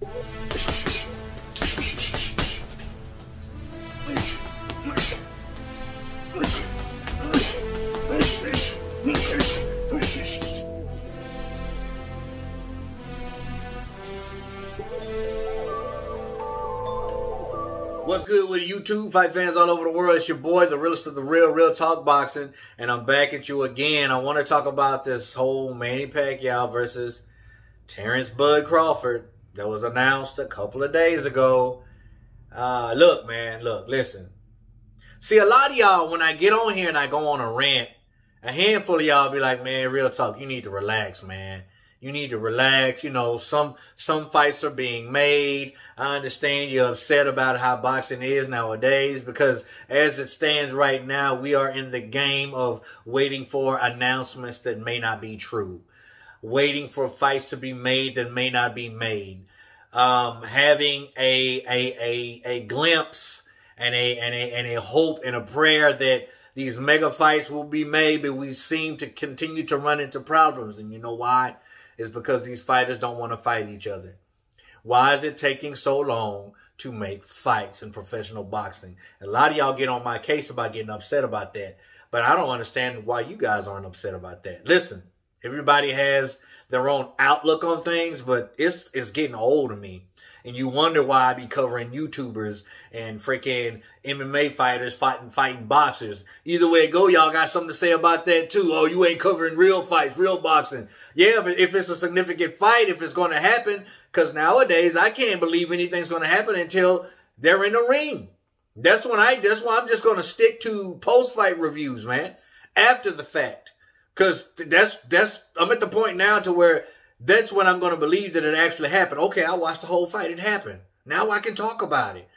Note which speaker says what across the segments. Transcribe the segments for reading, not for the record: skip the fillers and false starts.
Speaker 1: What's good with YouTube fight fans all over the world? It's your boy, the realest of the real talk boxing, and I'm back at you again. I want to talk about this whole Manny Pacquiao versus Terence Bud Crawford that was announced a couple of days ago. Look, man, listen. See, a lot of y'all, when I get on here and I go on a rant, a handful of y'all be like, man, real talk, you need to relax, man. You need to relax. You know, some fights are being made. I understand you're upset about how boxing is nowadays because as it stands right now, we are in the game of waiting for announcements that may not be true. Waiting for fights to be made that may not be made. Having a glimpse and a hope and a prayer that these mega fights will be made, but we seem to continue to run into problems. And you know why? It's because these fighters don't want to fight each other. Why is it taking so long to make fights in professional boxing? A lot of y'all get on my case about getting upset about that. But I don't understand why you guys aren't upset about that. Listen, everybody has their own outlook on things, but it's getting old to me. And you wonder why I be covering YouTubers and freaking MMA fighters fighting boxers. Either way it go, y'all got something to say about that too. Oh, you ain't covering real fights, real boxing. Yeah, if it's a significant fight, if it's going to happen. Because nowadays, I can't believe anything's going to happen until they're in the ring. That's why I'm just going to stick to post-fight reviews, man. After the fact. Because I'm at the point now to where that's when I'm going to believe that it actually happened. Okay, I watched the whole fight. It happened. Now I can talk about it.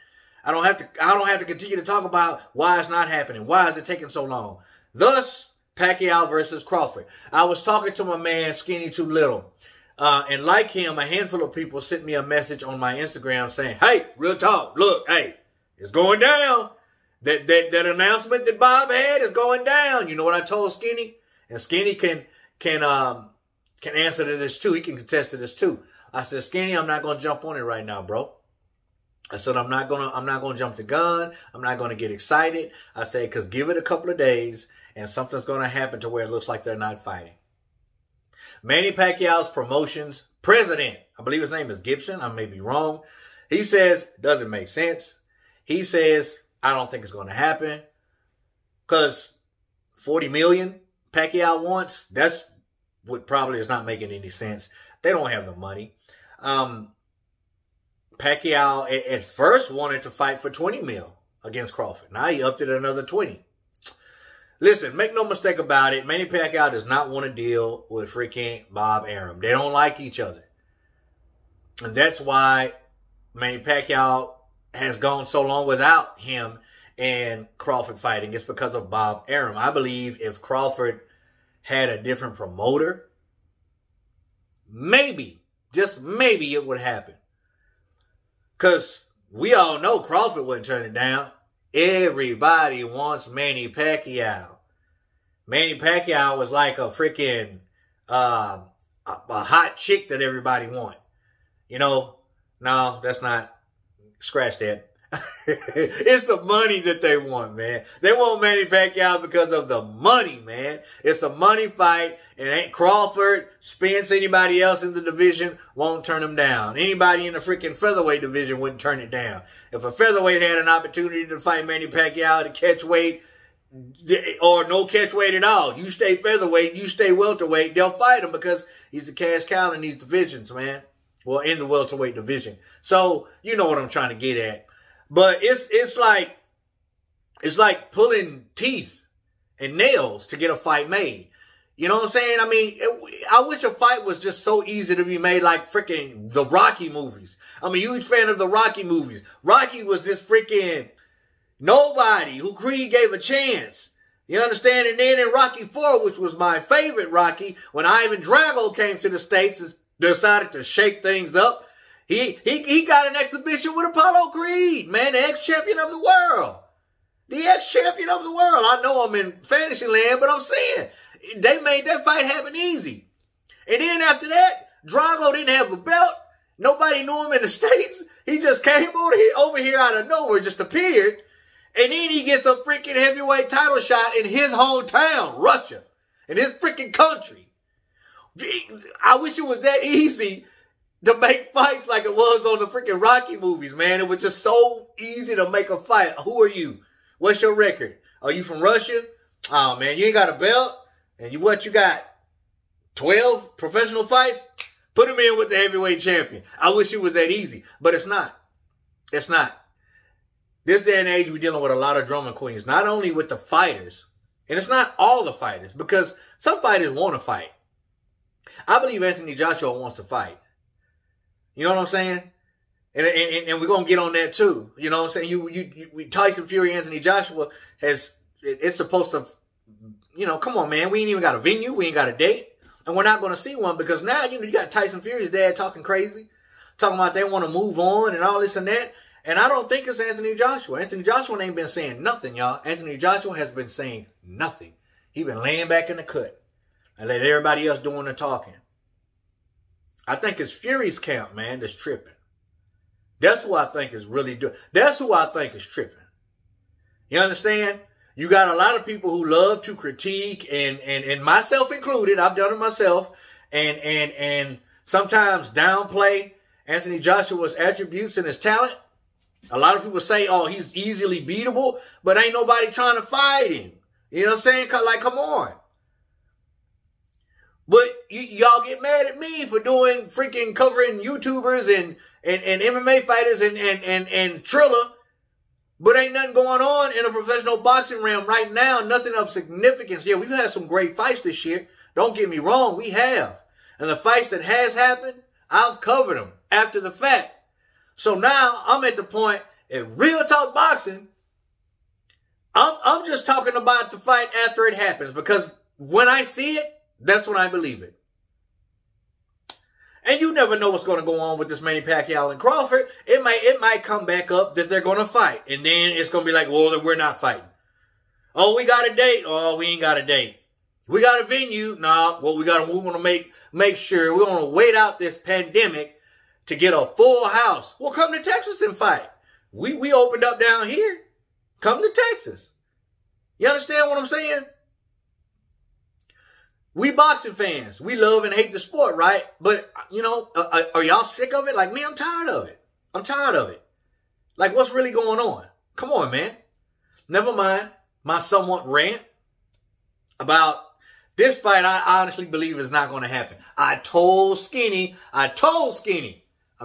Speaker 1: I don't have to continue to talk about why it's not happening. Why is it taking so long? Thus, Pacquiao versus Crawford. I was talking to my man, Skinny Too Little. And like him, a handful of people sent me a message on my Instagram saying, hey, real talk. Look, hey, it's going down. That announcement that Bob had is going down. You know what I told Skinny? And Skinny can answer to this too. He can contest to this too. I said, Skinny, I'm not going to jump on it right now, bro. I said, I'm not going to jump the gun. I'm not going to get excited. I said, because give it a couple of days and something's going to happen to where it looks like they're not fighting. Manny Pacquiao's promotions president, I believe his name is Gibson. I may be wrong. He says, doesn't make sense. He says, I don't think it's going to happen because 40 million Pacquiao wants, that's what probably is not making any sense. They don't have the money. Pacquiao at first wanted to fight for 20 mil against Crawford. Now he upped it another 20. Listen, make no mistake about it. Manny Pacquiao does not want to deal with freaking Bob Arum. They don't like each other. And that's why Manny Pacquiao has gone so long without him and Crawford fighting. It's because of Bob Arum. I believe if Crawford had a different promoter, maybe, just maybe it would happen. Because we all know Crawford wouldn't turn it down. Everybody wants Manny Pacquiao. Manny Pacquiao was like a freaking a hot chick that everybody want. You know, no, that's not, scratch that. It's the money that they want, man. They want Manny Pacquiao because of the money, man. It's a money fight, and ain't Crawford, Spence, anybody else in the division won't turn him down. Anybody in the freaking featherweight division wouldn't turn it down. If a featherweight had an opportunity to fight Manny Pacquiao to catch weight, or no catch weight at all, you stay featherweight, you stay welterweight, they'll fight him because he's the cash cow in these divisions, man. Well, in the welterweight division. So, you know what I'm trying to get at. But it's like pulling teeth and nails to get a fight made. You know what I'm saying? I mean, I wish a fight was just so easy to be made like freaking the Rocky movies. I'm a huge fan of the Rocky movies. Rocky was this freaking nobody who Creed gave a chance. You understand? And then in Rocky 4, which was my favorite Rocky, when Ivan Drago came to the States and decided to shake things up, he got an exhibition with Apollo Creed, man, the ex-champion of the world. The ex-champion of the world. I know I'm in fantasy land, but I'm saying they made that fight happen easy. And then after that, Drago didn't have a belt. Nobody knew him in the States. He just came over here out of nowhere, just appeared. And then he gets a freaking heavyweight title shot in his hometown, Russia, in his freaking country. I wish it was that easy to make fights like it was on the freaking Rocky movies, man. It was just so easy to make a fight. Who are you? What's your record? Are you from Russia? Oh, man, you ain't got a belt? And you got? 12 professional fights? Put him in with the heavyweight champion. I wish it was that easy, but it's not. It's not. This day and age, we're dealing with a lot of drama queens, not only with the fighters, and it's not all the fighters, because some fighters want to fight. I believe Anthony Joshua wants to fight. You know what I'm saying? And we're going to get on that too. You know what I'm saying? Tyson Fury, Anthony Joshua it's supposed to, come on, man. We ain't even got a venue. We ain't got a date. And we're not going to see one because now, you got Tyson Fury's dad talking crazy, talking about they want to move on and all this and that. And I don't think it's Anthony Joshua. Anthony Joshua ain't been saying nothing, y'all. Anthony Joshua has been saying nothing. He been laying back in the cut and let everybody else doing the talking. I think it's Fury's camp, man, that's tripping. That's who I think is really doing. That's who I think is tripping. You understand? You got a lot of people who love to critique, and myself included. I've done it myself, and sometimes downplay Anthony Joshua's attributes and his talent. A lot of people say, oh, he's easily beatable, but ain't nobody trying to fight him. You know what I'm saying? Like, come on. But y'all get mad at me for doing freaking covering YouTubers and MMA fighters and Triller. But ain't nothing going on in a professional boxing realm right now. Nothing of significance. Yeah, we've had some great fights this year. Don't get me wrong. We have. And the fights that has happened, I've covered them after the fact. So now I'm at the point in Real Talk Boxing. I'm just talking about the fight after it happens. Because when I see it, that's when I believe it. And you never know what's going to go on with this Manny Pacquiao and Crawford. It might come back up that they're going to fight. And then it's going to be like, well, we're not fighting. Oh, we got a date. Oh, we ain't got a date. We got a venue. Nah, well, we want to make sure we want to wait out this pandemic to get a full house. Well, come to Texas and fight. We opened up down here. Come to Texas. You understand what I'm saying? We boxing fans. We love and hate the sport, right? But, are y'all sick of it? Like me, I'm tired of it. I'm tired of it. Like, what's really going on? Come on, man. Never mind my somewhat rant about this fight. I honestly believe is not going to happen. I told Skinny, I'm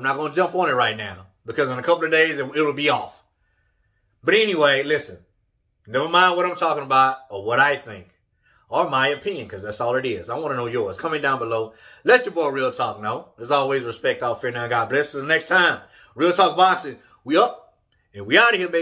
Speaker 1: not going to jump on it right now because in a couple of days, it'll be off. But anyway, listen, never mind what I'm talking about or what I think. Or my opinion, because that's all it is. I want to know yours. Comment down below. Let your boy Real Talk know. As always, respect, all fair, now God bless. Till the next time, Real Talk Boxing, we up and we out of here, baby.